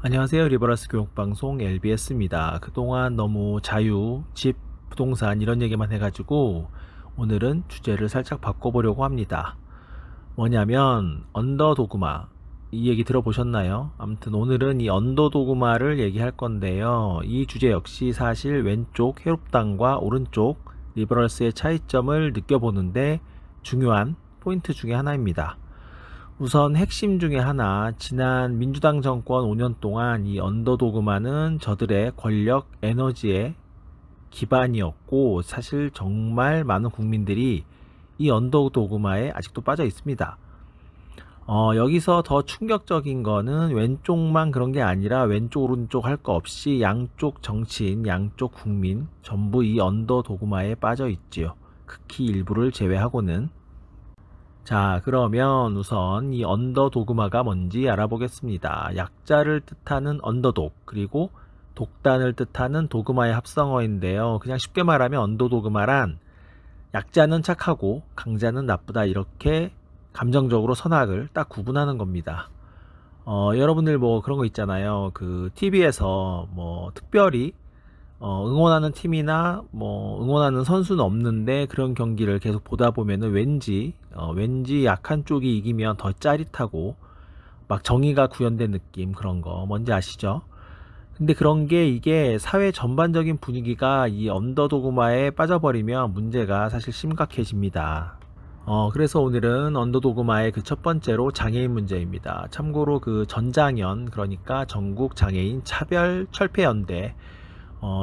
안녕하세요. 리버러스 교육방송 LBS입니다. 그동안 너무 자유, 집, 부동산 이런 얘기만 해가지고 오늘은 주제를 살짝 바꿔보려고 합니다. 뭐냐면 언더도그마 이 얘기 들어보셨나요? 아무튼 오늘은 이 언더도그마를 얘기할 건데요. 이 주제 역시 사실 왼쪽 해롭당과 오른쪽 리버럴스의 차이점을 느껴보는데 중요한 포인트 중에 하나입니다. 우선 핵심 중에 하나, 지난 민주당 정권 5년 동안 이 언더도그마는 저들의 권력 에너지의 기반이었고, 사실 정말 많은 국민들이 이 언더도그마에 아직도 빠져 있습니다. 여기서 더 충격적인 거는 왼쪽만 그런 게 아니라 왼쪽 오른쪽 할 거 없이 양쪽 정치인, 양쪽 국민 전부 이 언더도그마에 빠져 있지요. 극히 일부를 제외하고는. 자, 그러면 우선 이 언더도그마가 뭔지 알아보겠습니다. 약자를 뜻하는 언더독, 그리고 독단을 뜻하는 도그마의 합성어인데요. 그냥 쉽게 말하면 언더도그마란 약자는 착하고 강자는 나쁘다, 이렇게 감정적으로 선악을 딱 구분하는 겁니다. 여러분들 뭐 그런 거 있잖아요. 그 TV에서 뭐 특별히 응원하는 팀이나 뭐 응원하는 선수는 없는데 그런 경기를 계속 보다 보면은 왠지 약한 쪽이 이기면 더 짜릿하고 막 정의가 구현된 느낌, 그런 거 뭔지 아시죠? 근데 그런 게 이게 사회 전반적인 분위기가 이 언더도그마에 빠져버리면 문제가 사실 심각해집니다. 그래서 오늘은 언더도그마의 그 첫 번째로 장애인 문제입니다. 참고로 그 전장연, 그러니까 전국 장애인 차별 철폐연대,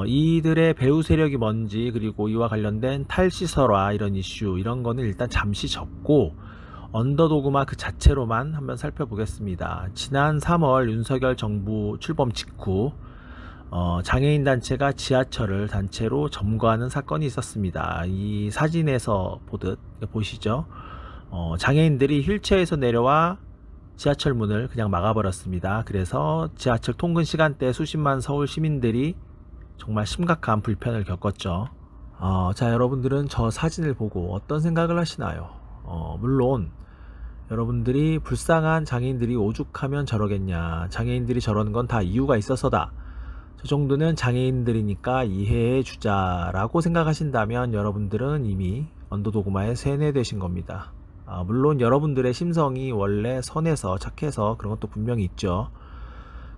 이들의 배후 세력이 뭔지, 그리고 이와 관련된 탈시설화 이런 이슈, 이런 거는 일단 잠시 접고 언더도그마 그 자체로만 한번 살펴보겠습니다. 지난 3월 윤석열 정부 출범 직후 장애인 단체가 지하철을 단체로 점거하는 사건이 있었습니다. 이 사진에서 보듯 보시죠. 장애인들이 휠체어에서 내려와 지하철 문을 그냥 막아버렸습니다. 그래서 지하철 통근 시간대 수십만 서울 시민들이 정말 심각한 불편을 겪었죠. 자, 여러분들은 저 사진을 보고 어떤 생각을 하시나요? 물론 여러분들이 불쌍한 장애인들이 오죽하면 저러겠냐, 장애인들이 저러는 건 다 이유가 있어서다, 저 정도는 장애인들이니까 이해해 주자라고 생각하신다면 여러분들은 이미 언더도그마에 세뇌되신 겁니다. 물론 여러분들의 심성이 원래 선해서 착해서 그런 것도 분명히 있죠.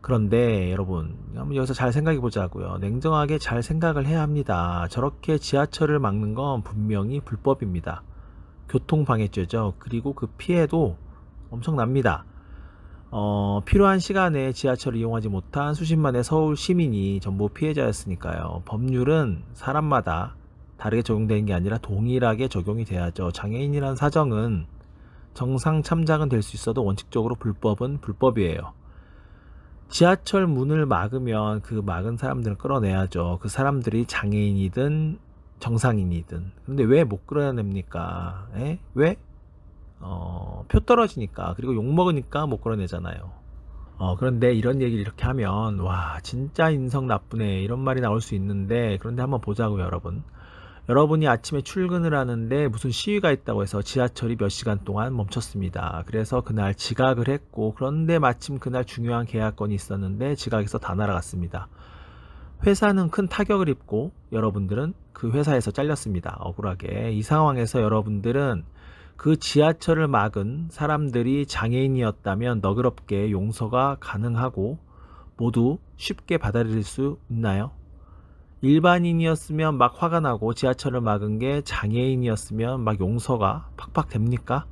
그런데 여러분, 한번 여기서 잘 생각해 보자고요. 냉정하게 잘 생각을 해야 합니다. 저렇게 지하철을 막는 건 분명히 불법입니다. 교통방해죄죠. 그리고 그 피해도 엄청납니다. 필요한 시간에 지하철을 이용하지 못한 수십만의 서울 시민이 전부 피해자였으니까요. 법률은 사람마다 다르게 적용되는 게 아니라 동일하게 적용이 돼야죠. 장애인이란 사정은 정상 참작은 될 수 있어도 원칙적으로 불법은 불법이에요. 지하철 문을 막으면 그 막은 사람들을 끌어내야죠. 그 사람들이 장애인이든 정상인이든. 근데 왜 못 끌어냅니까? 왜? 표 떨어지니까, 그리고 욕 먹으니까 못 끌어내잖아요. 그런데 이런 얘기를 이렇게 하면 와, 진짜 인성 나쁘네, 이런 말이 나올 수 있는데, 그런데 한번 보자고요, 여러분. 여러분이 아침에 출근을 하는데 무슨 시위가 있다고 해서 지하철이 몇 시간 동안 멈췄습니다. 그래서 그날 지각을 했고, 그런데 마침 그날 중요한 계약건이 있었는데 지각해서 다 날아갔습니다. 회사는 큰 타격을 입고 여러분들은 그 회사에서 잘렸습니다. 억울하게. 이 상황에서 여러분들은 그 지하철을 막은 사람들이 장애인이었다면 너그럽게 용서가 가능하고 모두 쉽게 받아들일 수 있나요? 일반인이었으면 막 화가 나고 지하철을 막은 게 장애인이었으면 막 용서가 팍팍 됩니까?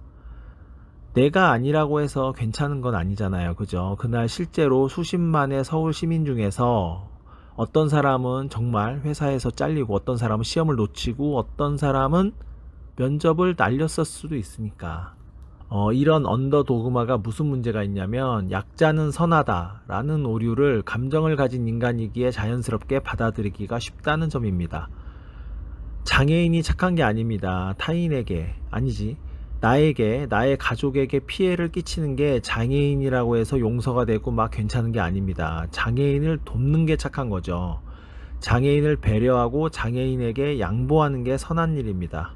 내가 아니라고 해서 괜찮은 건 아니잖아요. 그죠? 그날 실제로 수십만의 서울 시민 중에서 어떤 사람은 정말 회사에서 잘리고, 어떤 사람은 시험을 놓치고, 어떤 사람은 면접을 날렸을 수도 있으니까. 이런 언더도그마가 무슨 문제가 있냐면, 약자는 선하다라는 오류를 감정을 가진 인간이기에 자연스럽게 받아들이기가 쉽다는 점입니다. 장애인이 착한 게 아닙니다. 타인에게, 아니지, 나에게, 나의 가족에게 피해를 끼치는 게 장애인이라고 해서 용서가 되고 막 괜찮은 게 아닙니다. 장애인을 돕는 게 착한 거죠. 장애인을 배려하고 장애인에게 양보하는 게 선한 일입니다.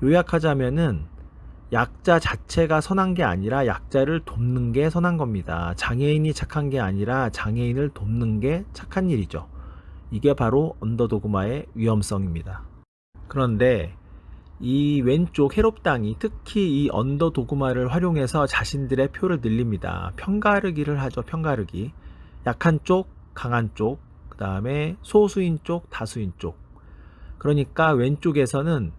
요약하자면은 약자 자체가 선한 게 아니라 약자를 돕는 게 선한 겁니다. 장애인이 착한 게 아니라 장애인을 돕는 게 착한 일이죠. 이게 바로 언더도그마의 위험성입니다. 그런데 이 왼쪽 해롭당이 특히 이 언더도그마를 활용해서 자신들의 표를 늘립니다. 편가르기를 하죠. 편가르기. 약한 쪽, 강한 쪽, 그 다음에 소수인 쪽, 다수인 쪽. 그러니까 왼쪽에서는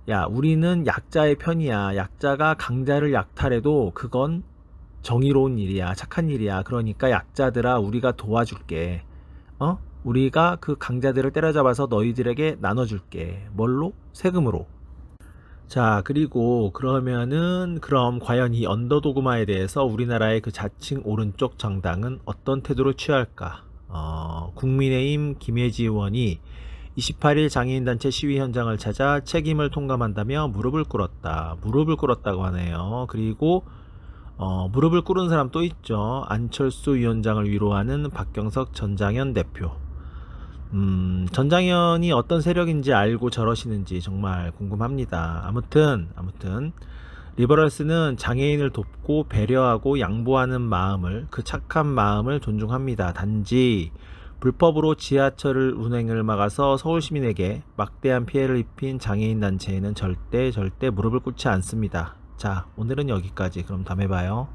야, 우리는 약자의 편이야. 약자가 강자를 약탈해도 그건 정의로운 일이야. 착한 일이야. 그러니까 약자들아, 우리가 도와줄게. 우리가 그 강자들을 때려잡아서 너희들에게 나눠줄게. 뭘로? 세금으로. 자, 그리고 그럼 과연 이 언더도그마에 대해서 우리나라의 그 자칭 오른쪽 정당은 어떤 태도를 취할까? 국민의힘 김혜지 의원이 28일 장애인단체 시위 현장을 찾아 책임을 통감한다며 무릎을 꿇었다. 무릎을 꿇었다고 하네요. 그리고 무릎을 꿇은 사람 또 있죠. 안철수 위원장을 위로하는 박경석 전장현 대표. 전장현이 어떤 세력인지 알고 저러시는지 정말 궁금합니다. 아무튼 리버럴스는 장애인을 돕고 배려하고 양보하는 마음을, 그 착한 마음을 존중합니다. 단지 불법으로 지하철을 운행을 막아서 서울 시민에게 막대한 피해를 입힌 장애인 단체에는 절대 무릎을 꿇지 않습니다. 자, 오늘은 여기까지. 그럼 다음에 봐요.